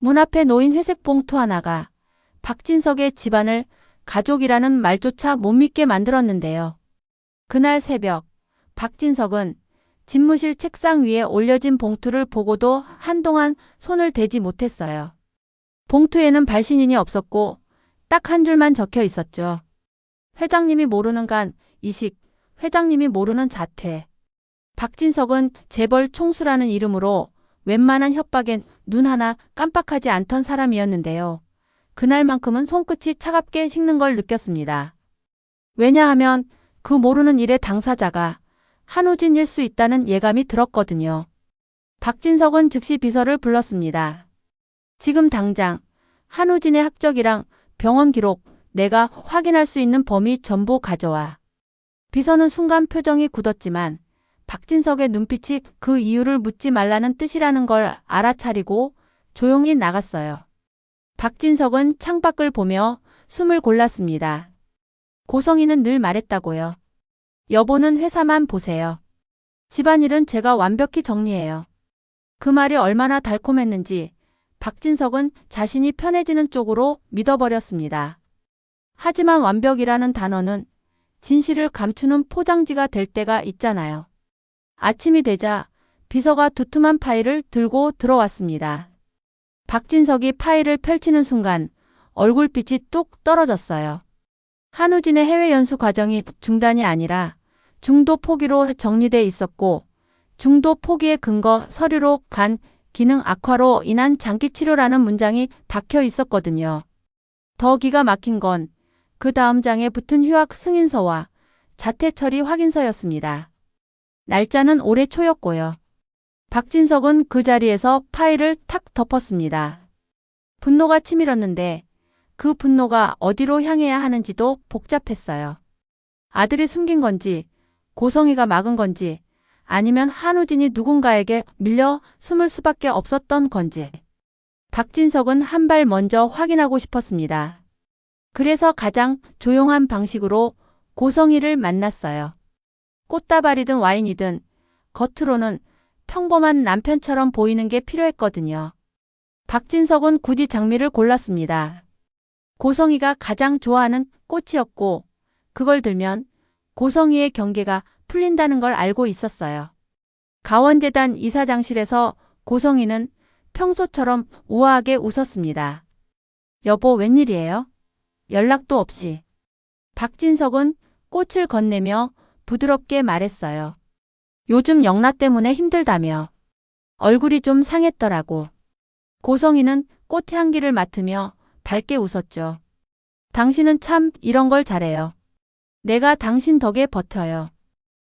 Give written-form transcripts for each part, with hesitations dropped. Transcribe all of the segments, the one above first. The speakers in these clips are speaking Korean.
문 앞에 놓인 회색 봉투 하나가 박진석의 집안을 가족이라는 말조차 못 믿게 만들었는데요. 그날 새벽, 박진석은 집무실 책상 위에 올려진 봉투를 보고도 한동안 손을 대지 못했어요. 봉투에는 발신인이 없었고 딱 한 줄만 적혀 있었죠. 회장님이 모르는 간 이식, 회장님이 모르는 자퇴. 박진석은 재벌 총수라는 이름으로 웬만한 협박엔 눈 하나 깜빡하지 않던 사람이었는데요. 그날만큼은 손끝이 차갑게 식는 걸 느꼈습니다. 왜냐하면 그 모르는 일의 당사자가 한우진일 수 있다는 예감이 들었거든요. 박진석은 즉시 비서를 불렀습니다. 지금 당장 한우진의 학적이랑 병원 기록 내가 확인할 수 있는 범위 전부 가져와. 비서는 순간 표정이 굳었지만 박진석의 눈빛이 그 이유를 묻지 말라는 뜻이라는 걸 알아차리고 조용히 나갔어요. 박진석은 창밖을 보며 숨을 골랐습니다. 고성이는 늘 말했다고요. 여보는 회사만 보세요. 집안일은 제가 완벽히 정리해요. 그 말이 얼마나 달콤했는지 박진석은 자신이 편해지는 쪽으로 믿어버렸습니다. 하지만 완벽이라는 단어는 진실을 감추는 포장지가 될 때가 있잖아요. 아침이 되자 비서가 두툼한 파일을 들고 들어왔습니다. 박진석이 파일을 펼치는 순간 얼굴빛이 뚝 떨어졌어요. 한우진의 해외 연수 과정이 중단이 아니라 중도 포기로 정리돼 있었고 중도 포기의 근거 서류로 간 기능 악화로 인한 장기 치료라는 문장이 박혀 있었거든요. 더 기가 막힌 건 그 다음 장에 붙은 휴학 승인서와 자퇴 처리 확인서였습니다. 날짜는 올해 초였고요. 박진석은 그 자리에서 파일을 탁 덮었습니다. 분노가 치밀었는데 그 분노가 어디로 향해야 하는지도 복잡했어요. 아들이 숨긴 건지, 고성이가 막은 건지, 아니면 한우진이 누군가에게 밀려 숨을 수밖에 없었던 건지. 박진석은 한 발 먼저 확인하고 싶었습니다. 그래서 가장 조용한 방식으로 고성이를 만났어요. 꽃다발이든 와인이든 겉으로는 평범한 남편처럼 보이는 게 필요했거든요. 박진석은 굳이 장미를 골랐습니다. 고성이가 가장 좋아하는 꽃이었고 그걸 들면 고성이의 경계가 풀린다는 걸 알고 있었어요. 가원재단 이사장실에서 고성이는 평소처럼 우아하게 웃었습니다. 여보, 웬일이에요? 연락도 없이. 박진석은 꽃을 건네며 부드럽게 말했어요. 요즘 영라 때문에 힘들다며. 얼굴이 좀 상했더라고. 고성이는 꽃 향기를 맡으며 밝게 웃었죠. 당신은 참 이런 걸 잘해요. 내가 당신 덕에 버텨요.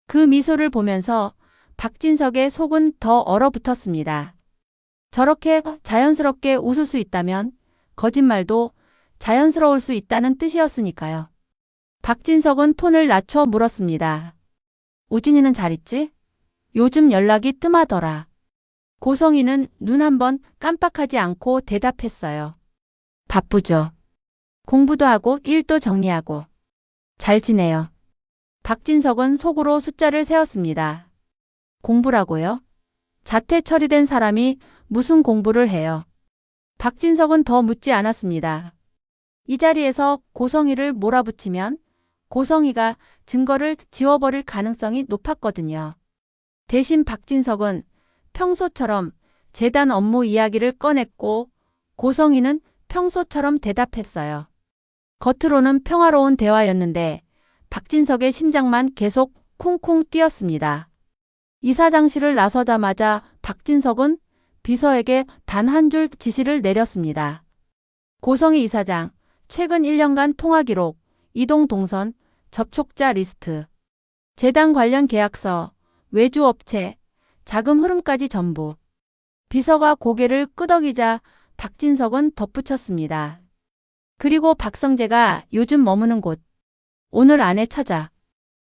그 미소를 보면서 박진석의 속은 더 얼어붙었습니다. 저렇게 자연스럽게 웃을 수 있다면 거짓말도 자연스러울 수 있다는 뜻이었으니까요. 박진석은 톤을 낮춰 물었습니다. 우진이는 잘 있지? 요즘 연락이 뜸하더라. 고성이는 눈 한번 깜빡하지 않고 대답했어요. 바쁘죠. 공부도 하고 일도 정리하고. 잘 지내요. 박진석은 속으로 숫자를 세었습니다. 공부라고요? 자퇴 처리된 사람이 무슨 공부를 해요? 박진석은 더 묻지 않았습니다. 이 자리에서 고성이를 몰아붙이면 고성이가 증거를 지워버릴 가능성이 높았거든요. 대신 박진석은 평소처럼 재단 업무 이야기를 꺼냈고 고성이는 평소처럼 대답했어요. 겉으로는 평화로운 대화였는데 박진석의 심장만 계속 쿵쿵 뛰었습니다. 이사장실을 나서자마자 박진석은 비서에게 단 한 줄 지시를 내렸습니다. 고성이 이사장, 최근 1년간 통화 기록, 이동 동선, 접촉자 리스트, 재단 관련 계약서, 외주 업체, 자금 흐름까지 전부. 비서가 고개를 끄덕이자 박진석은 덧붙였습니다. 그리고 박성재가 요즘 머무는 곳, 오늘 안에 찾아.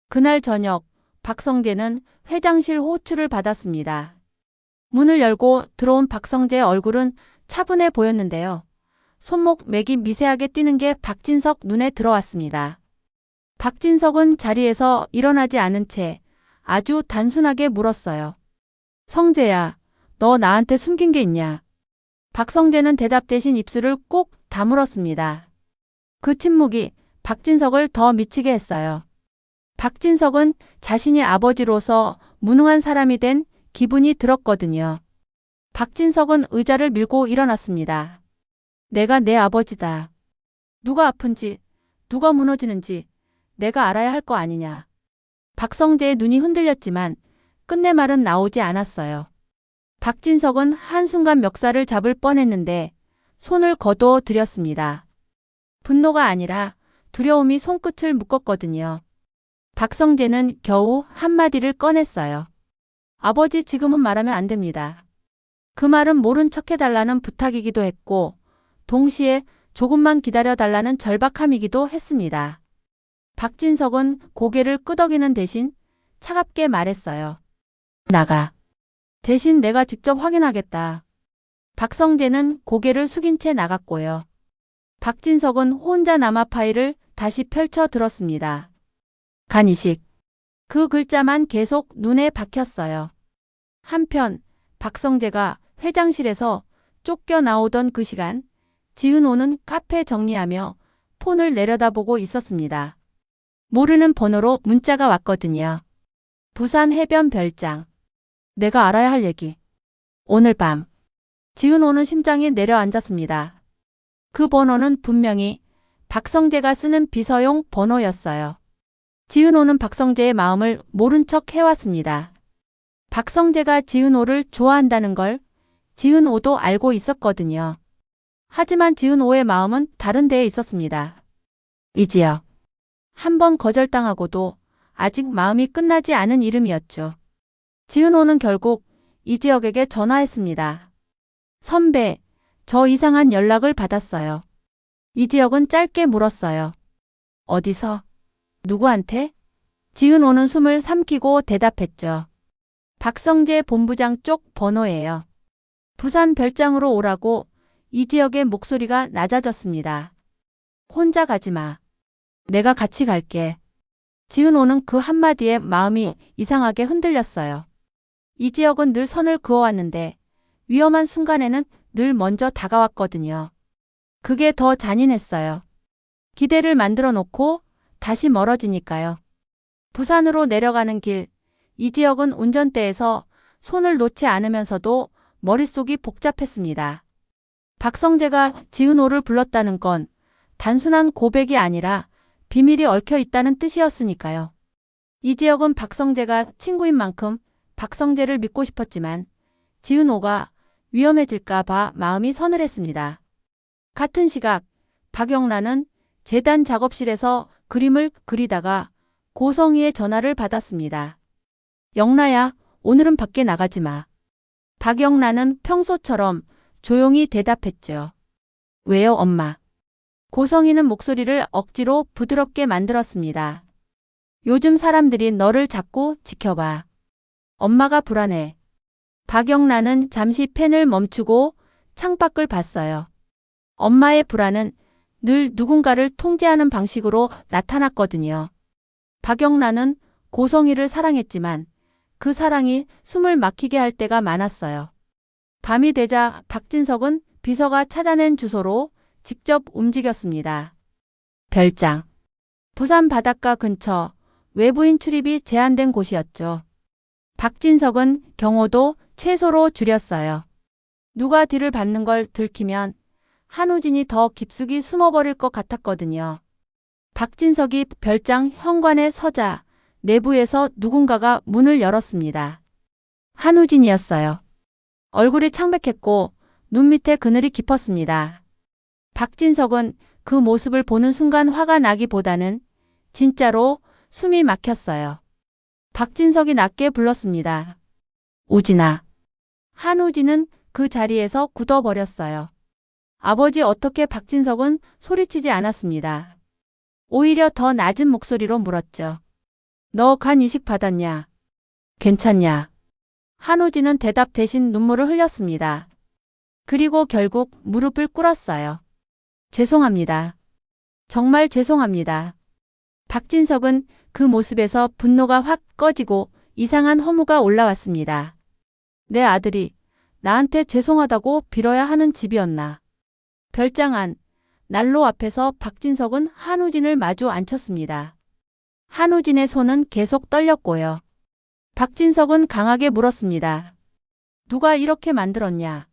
그날 저녁 박성재는 회장실 호출을 받았습니다. 문을 열고 들어온 박성재의 얼굴은 차분해 보였는데요. 손목맥이 미세하게 뛰는 게 박진석 눈에 들어왔습니다. 박진석은 자리에서 일어나지 않은 채 아주 단순하게 물었어요. 성재야, 너 나한테 숨긴 게 있냐? 박성재는 대답 대신 입술을 꾹 다물었습니다. 그 침묵이 박진석을 더 미치게 했어요. 박진석은 자신이 아버지로서 무능한 사람이 된 기분이 들었거든요. 박진석은 의자를 밀고 일어났습니다. 내가 내 아버지다. 누가 아픈지, 누가 무너지는지 내가 알아야 할 거 아니냐. 박성재의 눈이 흔들렸지만 끝내 말은 나오지 않았어요. 박진석은 한순간 멱살을 잡을 뻔했는데 손을 거두어 들였습니다. 분노가 아니라 두려움이 손끝을 묶었거든요. 박성재는 겨우 한마디를 꺼냈어요. 아버지, 지금은 말하면 안 됩니다. 그 말은 모른 척 해달라는 부탁이기도 했고 동시에 조금만 기다려달라는 절박함이기도 했습니다. 박진석은 고개를 끄덕이는 대신 차갑게 말했어요. 나가. 대신 내가 직접 확인하겠다. 박성재는 고개를 숙인 채 나갔고요. 박진석은 혼자 남아 파일을 다시 펼쳐 들었습니다. 간이식. 그 글자만 계속 눈에 박혔어요. 한편 박성재가 회장실에서 쫓겨나오던 그 시간 지은호는 카페 정리하며 폰을 내려다보고 있었습니다. 모르는 번호로 문자가 왔거든요. 부산 해변 별장. 내가 알아야 할 얘기. 오늘 밤. 지은호는 심장이 내려앉았습니다. 그 번호는 분명히 박성재가 쓰는 비서용 번호였어요. 지은호는 박성재의 마음을 모른 척 해왔습니다. 박성재가 지은호를 좋아한다는 걸 지은호도 알고 있었거든요. 하지만 지은호의 마음은 다른 데에 있었습니다. 이지혁. 한 번 거절당하고도 아직 마음이 끝나지 않은 이름이었죠. 지은호는 결국 이지혁에게 전화했습니다. 선배, 저 이상한 연락을 받았어요. 이지혁은 짧게 물었어요. 어디서? 누구한테? 지은호는 숨을 삼키고 대답했죠. 박성재 본부장 쪽 번호예요. 부산 별장으로 오라고. 이지혁의 목소리가 낮아졌습니다. 혼자 가지 마. 내가 같이 갈게. 지은호는 그 한마디에 마음이 이상하게 흔들렸어요. 이지혁은 늘 선을 그어왔는데 위험한 순간에는 늘 먼저 다가왔거든요. 그게 더 잔인했어요. 기대를 만들어 놓고 다시 멀어지니까요. 부산으로 내려가는 길, 이지혁은 운전대에서 손을 놓지 않으면서도 머릿속이 복잡했습니다. 박성재가 지은호를 불렀다는 건 단순한 고백이 아니라 비밀이 얽혀 있다는 뜻이었으니까요. 이지혁은 박성재가 친구인 만큼 박성재를 믿고 싶었지만 지은호가 위험해질까 봐 마음이 서늘했습니다. 같은 시각 박영란은 재단 작업실에서 그림을 그리다가 고성희의 전화를 받았습니다. 영라야, 오늘은 밖에 나가지 마. 박영란은 평소처럼 조용히 대답했죠. 왜요, 엄마? 고성희는 목소리를 억지로 부드럽게 만들었습니다. 요즘 사람들이 너를 자꾸 지켜봐. 엄마가 불안해. 박영란은 잠시 펜을 멈추고 창밖을 봤어요. 엄마의 불안은 늘 누군가를 통제하는 방식으로 나타났거든요. 박영란은 고성희를 사랑했지만 그 사랑이 숨을 막히게 할 때가 많았어요. 밤이 되자 박진석은 비서가 찾아낸 주소로 직접 움직였습니다. 별장. 부산 바닷가 근처 외부인 출입이 제한된 곳이었죠. 박진석은 경호도 최소로 줄였어요. 누가 뒤를 밟는 걸 들키면 한우진이 더 깊숙이 숨어버릴 것 같았거든요. 박진석이 별장 현관에 서자 내부에서 누군가가 문을 열었습니다. 한우진이었어요. 얼굴이 창백했고 눈 밑에 그늘이 깊었습니다. 박진석은 그 모습을 보는 순간 화가 나기보다는 진짜로 숨이 막혔어요. 박진석이 낮게 불렀습니다. 우진아. 한우진은 그 자리에서 굳어버렸어요. 아버지, 어떻게? 박진석은 소리치지 않았습니다. 오히려 더 낮은 목소리로 물었죠. 너 간 이식 받았냐? 괜찮냐? 한우진은 대답 대신 눈물을 흘렸습니다. 그리고 결국 무릎을 꿇었어요. 죄송합니다. 정말 죄송합니다. 박진석은 그 모습에서 분노가 확 꺼지고 이상한 허무가 올라왔습니다. 내 아들이 나한테 죄송하다고 빌어야 하는 집이었나. 별장 안 난로 앞에서 박진석은 한우진을 마주 앉혔습니다. 한우진의 손은 계속 떨렸고요. 박진석은 강하게 물었습니다. 누가 이렇게 만들었냐?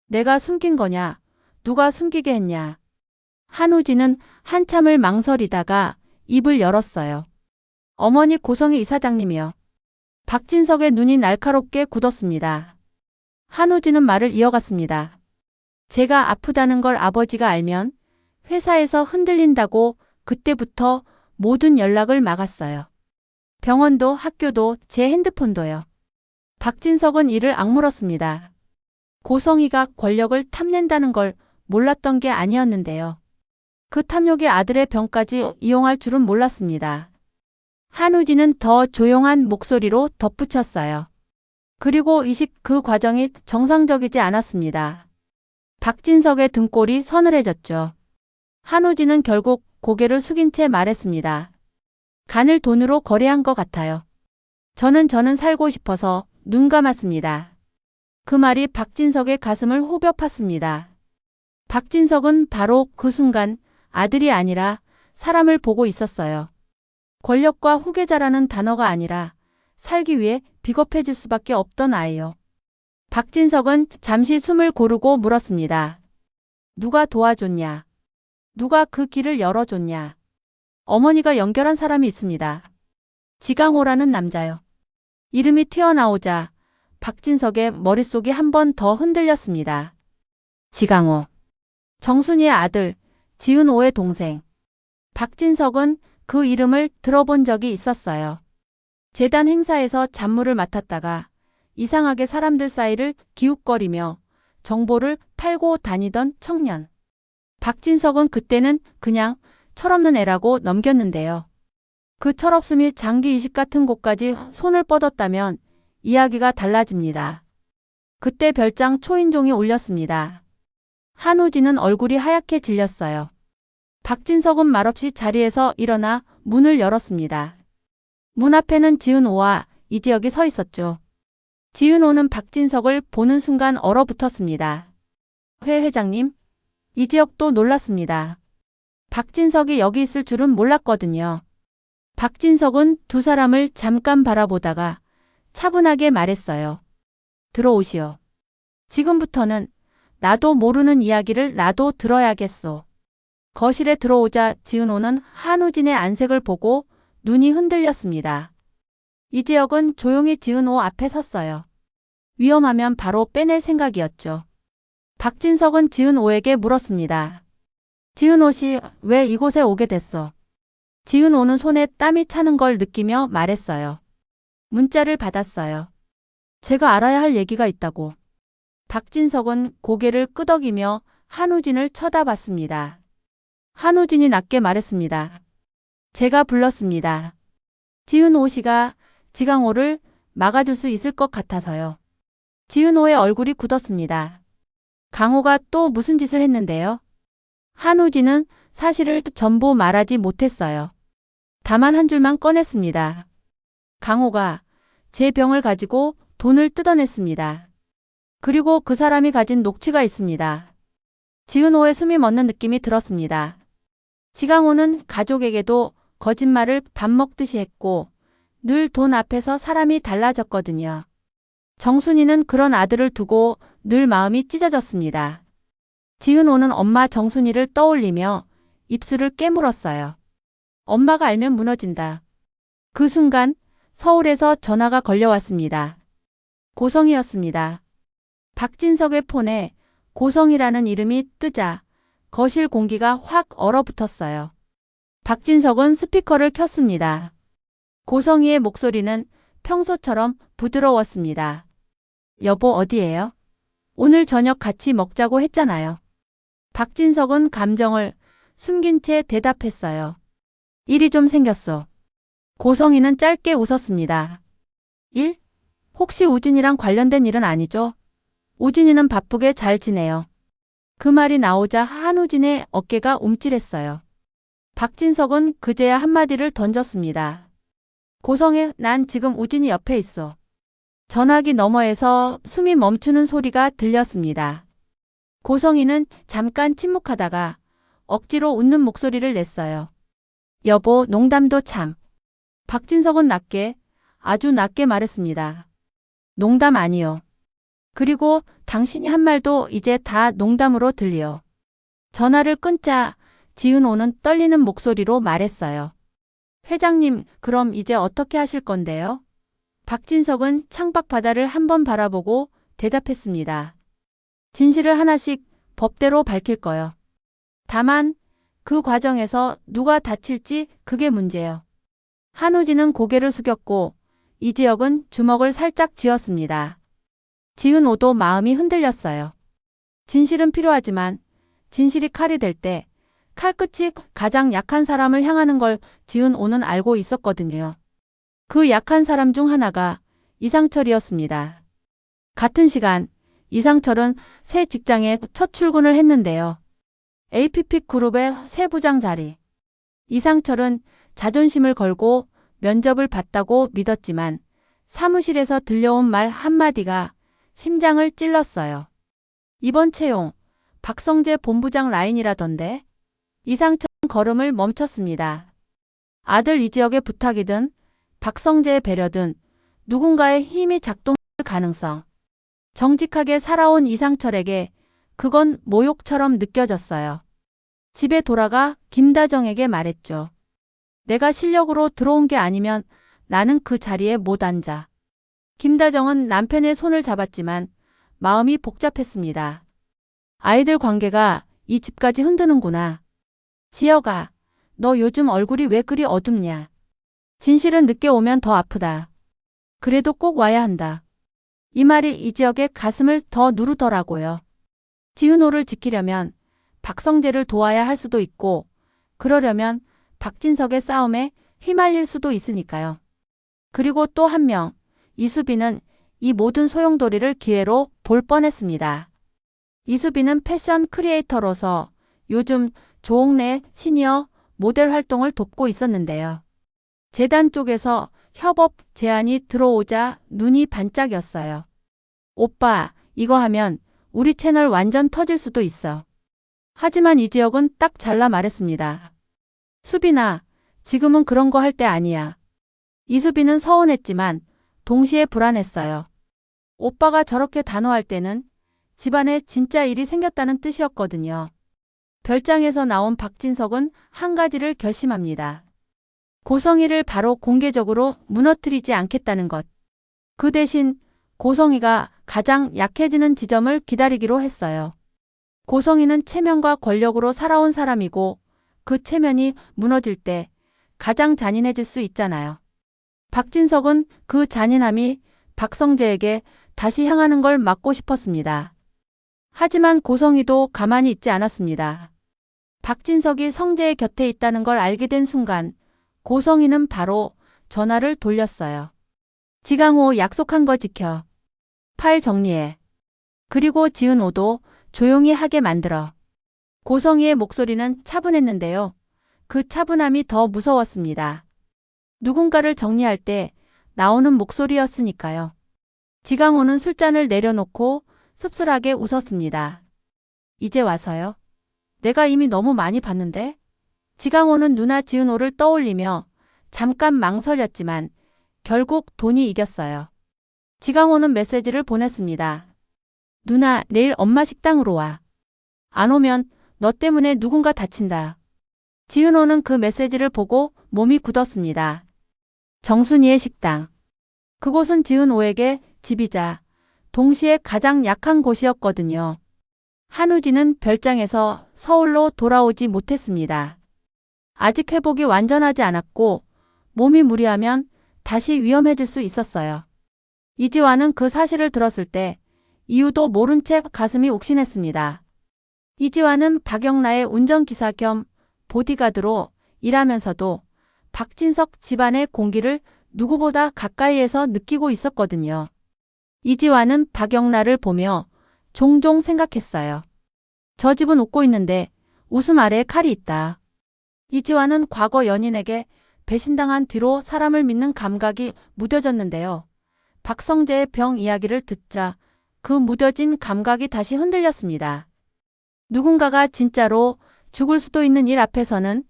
내가 숨긴 거냐? 누가 숨기게 했냐? 한우진은 한참을 망설이다가 입을 열었어요. 어머니 고성희 이사장님이요. 박진석의 눈이 날카롭게 굳었습니다. 한우진은 말을 이어갔습니다. 제가 아프다는 걸 아버지가 알면 회사에서 흔들린다고 그때부터 모든 연락을 막았어요. 병원도 학교도 제 핸드폰도요. 박진석은 이를 악물었습니다. 고성희가 권력을 탐낸다는 걸 몰랐던 게 아니었는데요. 그 탐욕의 아들의 병까지 이용할 줄은 몰랐습니다. 한우진은 더 조용한 목소리로 덧붙였어요. 그리고 이식 그 과정이 정상적이지 않았습니다. 박진석의 등골이 서늘해졌죠. 한우진은 결국 고개를 숙인 채 말했습니다. 간을 돈으로 거래한 것 같아요. 저는 살고 싶어서 눈 감았습니다. 그 말이 박진석의 가슴을 후벼 팠습니다. 박진석은 바로 그 순간 아들이 아니라 사람을 보고 있었어요. 권력과 후계자라는 단어가 아니라 살기 위해 비겁해질 수밖에 없던 아이요. 박진석은 잠시 숨을 고르고 물었습니다. 누가 도와줬냐? 누가 그 길을 열어줬냐? 어머니가 연결한 사람이 있습니다. 지강호라는 남자요. 이름이 튀어나오자 박진석의 머릿속이 한 번 더 흔들렸습니다. 지강호. 정순이의 아들, 지은호의 동생. 박진석은 그 이름을 들어본 적이 있었어요. 재단 행사에서 잡무를 맡았다가 이상하게 사람들 사이를 기웃거리며 정보를 팔고 다니던 청년. 박진석은 그때는 그냥 철없는 애라고 넘겼는데요. 그 철없음이 장기 이식 같은 곳까지 손을 뻗었다면 이야기가 달라집니다. 그때 별장 초인종이 울렸습니다. 한우진은 얼굴이 하얗게 질렸어요. 박진석은 말없이 자리에서 일어나 문을 열었습니다. 문 앞에는 지은호와 이지혁이 서 있었죠. 지은호는 박진석을 보는 순간 얼어붙었습니다. 회 회장님? 이지혁도 놀랐습니다. 박진석이 여기 있을 줄은 몰랐거든요. 박진석은 두 사람을 잠깐 바라보다가 차분하게 말했어요. 들어오시오. 지금부터는 나도 모르는 이야기를 나도 들어야겠소. 거실에 들어오자 지은호는 한우진의 안색을 보고 눈이 흔들렸습니다. 이지혁은 조용히 지은호 앞에 섰어요. 위험하면 바로 빼낼 생각이었죠. 박진석은 지은호에게 물었습니다. 지은호 씨, 왜 이곳에 오게 됐어? 지은호는 손에 땀이 차는 걸 느끼며 말했어요. 문자를 받았어요. 제가 알아야 할 얘기가 있다고. 박진석은 고개를 끄덕이며 한우진을 쳐다봤습니다. 한우진이 낮게 말했습니다. 제가 불렀습니다. 지은호 씨가 지강호를 막아줄 수 있을 것 같아서요. 지은호의 얼굴이 굳었습니다. 강호가 또 무슨 짓을 했는데요? 한우진은 사실을 전부 말하지 못했어요. 다만 한 줄만 꺼냈습니다. 강호가 제 병을 가지고 돈을 뜯어냈습니다. 그리고 그 사람이 가진 녹취가 있습니다. 지은호의 숨이 멎는 느낌이 들었습니다. 지강호는 가족에게도 거짓말을 밥 먹듯이 했고 늘 돈 앞에서 사람이 달라졌거든요. 정순이는 그런 아들을 두고 늘 마음이 찢어졌습니다. 지은호는 엄마 정순이를 떠올리며 입술을 깨물었어요. 엄마가 알면 무너진다. 그 순간 서울에서 전화가 걸려왔습니다. 고성이었습니다. 박진석의 폰에 고성이라는 이름이 뜨자 거실 공기가 확 얼어붙었어요. 박진석은 스피커를 켰습니다. 고성이의 목소리는 평소처럼 부드러웠습니다. 여보 어디에요? 오늘 저녁 같이 먹자고 했잖아요. 박진석은 감정을 숨긴 채 대답했어요. 일이 좀 생겼어. 고성이는 짧게 웃었습니다. 일? 혹시 우진이랑 관련된 일은 아니죠? 우진이는 바쁘게 잘 지내요. 그 말이 나오자 한우진의 어깨가 움찔했어요. 박진석은 그제야 한마디를 던졌습니다. 고성애, 난 지금 우진이 옆에 있어. 전화기 너머에서 숨이 멈추는 소리가 들렸습니다. 고성이는 잠깐 침묵하다가 억지로 웃는 목소리를 냈어요. 여보, 농담도 참. 박진석은 낮게, 아주 낮게 말했습니다. 농담 아니요. 그리고 당신이 한 말도 이제 다 농담으로 들려. 전화를 끊자 지은호는 떨리는 목소리로 말했어요. 회장님, 그럼 이제 어떻게 하실 건데요? 박진석은 창밖 바다를 한번 바라보고 대답했습니다. 진실을 하나씩 법대로 밝힐 거요. 다만 그 과정에서 누가 다칠지 그게 문제요. 한우진은 고개를 숙였고 이지혁은 주먹을 살짝 쥐었습니다. 지은호도 마음이 흔들렸어요. 진실은 필요하지만 진실이 칼이 될 때 칼끝이 가장 약한 사람을 향하는 걸 지은호는 알고 있었거든요. 그 약한 사람 중 하나가 이상철이었습니다. 같은 시간 이상철은 새 직장에 첫 출근을 했는데요. APP 그룹의 새 부장 자리. 이상철은 자존심을 걸고 면접을 봤다고 믿었지만 사무실에서 들려온 말 한마디가 심장을 찔렀어요. 이번 채용, 박성재 본부장 라인이라던데. 이상철은 걸음을 멈췄습니다. 아들 이지혁의 부탁이든 박성재의 배려든 누군가의 힘이 작동할 가능성. 정직하게 살아온 이상철에게 그건 모욕처럼 느껴졌어요. 집에 돌아가 김다정에게 말했죠. 내가 실력으로 들어온 게 아니면 나는 그 자리에 못 앉아. 김다정은 남편의 손을 잡았지만 마음이 복잡했습니다. 아이들 관계가 이 집까지 흔드는구나. 지혁아, 너 요즘 얼굴이 왜 그리 어둡냐? 진실은 늦게 오면 더 아프다. 그래도 꼭 와야 한다. 이 말이 이지혁의 가슴을 더 누르더라고요. 지은호를 지키려면 박성재를 도와야 할 수도 있고 그러려면 박진석의 싸움에 휘말릴 수도 있으니까요. 그리고 또 한 명, 이수빈은 이 모든 소용돌이를 기회로 볼 뻔했습니다. 이수빈은 패션 크리에이터로서 요즘 조옥래 시니어 모델 활동을 돕고 있었는데요. 재단 쪽에서 협업 제안이 들어오자 눈이 반짝였어요. 오빠, 이거 하면 우리 채널 완전 터질 수도 있어. 하지만 이지혁은 딱 잘라 말했습니다. 수빈아, 지금은 그런 거 할 때 아니야. 이수빈은 서운했지만 동시에 불안했어요. 오빠가 저렇게 단호할 때는 집안에 진짜 일이 생겼다는 뜻이었거든요. 별장에서 나온 박진석은 한 가지를 결심합니다. 고성이를 바로 공개적으로 무너뜨리지 않겠다는 것. 그 대신 고성이가 가장 약해지는 지점을 기다리기로 했어요. 고성이는 체면과 권력으로 살아온 사람이고 그 체면이 무너질 때 가장 잔인해질 수 있잖아요. 박진석은 그 잔인함이 박성재에게 다시 향하는 걸 막고 싶었습니다. 하지만 고성이도 가만히 있지 않았습니다. 박진석이 성재의 곁에 있다는 걸 알게 된 순간 고성이는 바로 전화를 돌렸어요. 지강호, 약속한 거 지켜. 파일 정리해. 그리고 지은호도 조용히 하게 만들어. 고성이의 목소리는 차분했는데요. 그 차분함이 더 무서웠습니다. 누군가를 정리할 때 나오는 목소리였으니까요. 지강호는 술잔을 내려놓고 씁쓸하게 웃었습니다. 이제 와서요? 내가 이미 너무 많이 봤는데? 지강호는 누나 지은호를 떠올리며 잠깐 망설였지만 결국 돈이 이겼어요. 지강호는 메시지를 보냈습니다. 누나, 내일 엄마 식당으로 와. 안 오면 너 때문에 누군가 다친다. 지은호는 그 메시지를 보고 몸이 굳었습니다. 정순이의 식당. 그곳은 지은호에게 집이자 동시에 가장 약한 곳이었거든요. 한우진은 별장에서 서울로 돌아오지 못했습니다. 아직 회복이 완전하지 않았고 몸이 무리하면 다시 위험해질 수 있었어요. 이지화는 그 사실을 들었을 때 이유도 모른 채 가슴이 옥신했습니다. 이지화는 박영라의 운전기사 겸 보디가드로 일하면서도 박진석 집안의 공기를 누구보다 가까이에서 느끼고 있었거든요. 이지화는 박영라를 보며 종종 생각했어요. 저 집은 웃고 있는데 웃음 아래에 칼이 있다. 이지화는 과거 연인에게 배신당한 뒤로 사람을 믿는 감각이 무뎌졌는데요. 박성재의 병 이야기를 듣자 그 무뎌진 감각이 다시 흔들렸습니다. 누군가가 진짜로 죽을 수도 있는 일 앞에서는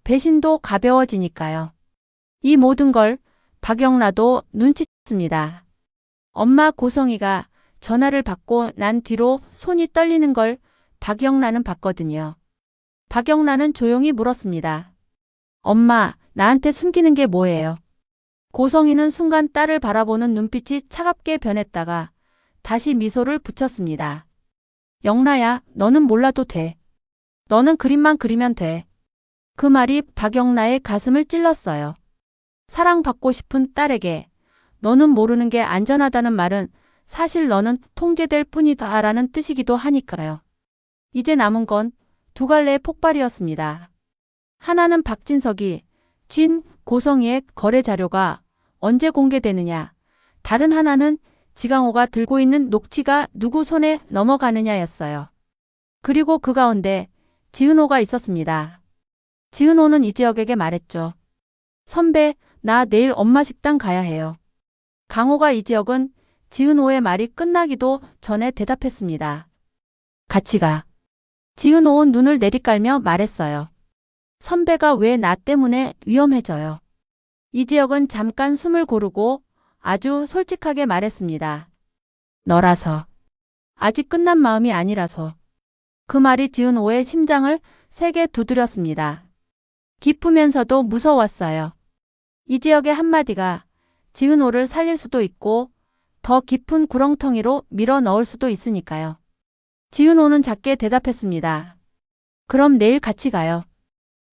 배신도 가벼워지니까요. 이 모든 걸 박영라도 눈치챘습니다. 엄마 고성이가 전화를 받고 난 뒤로 손이 떨리는 걸 박영라는 봤거든요. 박영라는 조용히 물었습니다. 엄마, 나한테 숨기는 게 뭐예요? 고성이는 순간 딸을 바라보는 눈빛이 차갑게 변했다가 다시 미소를 붙였습니다. 영라야, 너는 몰라도 돼. 너는 그림만 그리면 돼. 그 말이 박영라의 가슴을 찔렀어요. 사랑받고 싶은 딸에게 너는 모르는 게 안전하다는 말은 사실 너는 통제될 뿐이다 라는 뜻이기도 하니까요. 이제 남은 건 두 갈래의 폭발이었습니다. 하나는 박진석이 쥔 고성이의 거래 자료가 언제 공개되느냐, 다른 하나는 지강호가 들고 있는 녹취가 누구 손에 넘어가느냐였어요. 그리고 그 가운데 지은호가 있었습니다. 지은호는 이지혁에게 말했죠. 선배, 나 내일 엄마 식당 가야 해요. 강호가 이지혁은 지은호의 말이 끝나기도 전에 대답했습니다. 같이 가. 지은호는 눈을 내리깔며 말했어요. 선배가 왜 나 때문에 위험해져요? 이지혁은 잠깐 숨을 고르고 아주 솔직하게 말했습니다. 너라서. 아직 끝난 마음이 아니라서. 그 말이 지은호의 심장을 세게 두드렸습니다. 기쁘면서도 무서웠어요. 이지혁의 한마디가 지은호를 살릴 수도 있고 더 깊은 구렁텅이로 밀어 넣을 수도 있으니까요. 지은호는 작게 대답했습니다. 그럼 내일 같이 가요.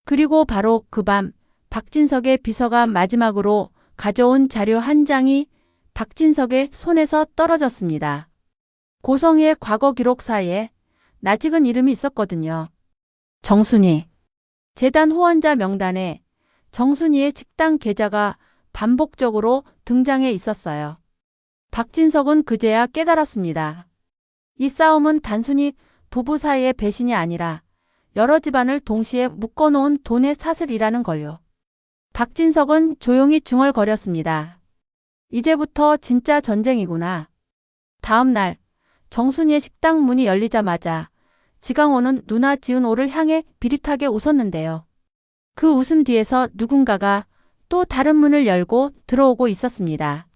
그리고 바로 그 밤 박진석의 비서가 마지막으로 가져온 자료 한 장이 박진석의 손에서 떨어졌습니다. 고성희의 과거 기록 사이에 낯익은 이름이 있었거든요. 정순이. 재단 후원자 명단에 정순이의 식당 계좌가 반복적으로 등장해 있었어요. 박진석은 그제야 깨달았습니다. 이 싸움은 단순히 부부 사이의 배신이 아니라 여러 집안을 동시에 묶어놓은 돈의 사슬이라는 걸요. 박진석은 조용히 중얼거렸습니다. 이제부터 진짜 전쟁이구나. 다음 날 정순이의 식당 문이 열리자마자 지강호는 누나 지은호를 향해 비릿하게 웃었는데요. 그 웃음 뒤에서 누군가가 또 다른 문을 열고 들어오고 있었습니다.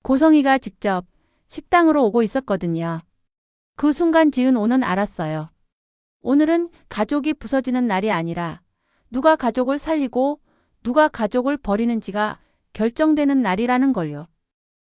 고성이가 직접 식당으로 오고 있었거든요. 그 순간 지은호는 알았어요. 오늘은 가족이 부서지는 날이 아니라 누가 가족을 살리고 누가 가족을 버리는지가 결정되는 날이라는 걸요.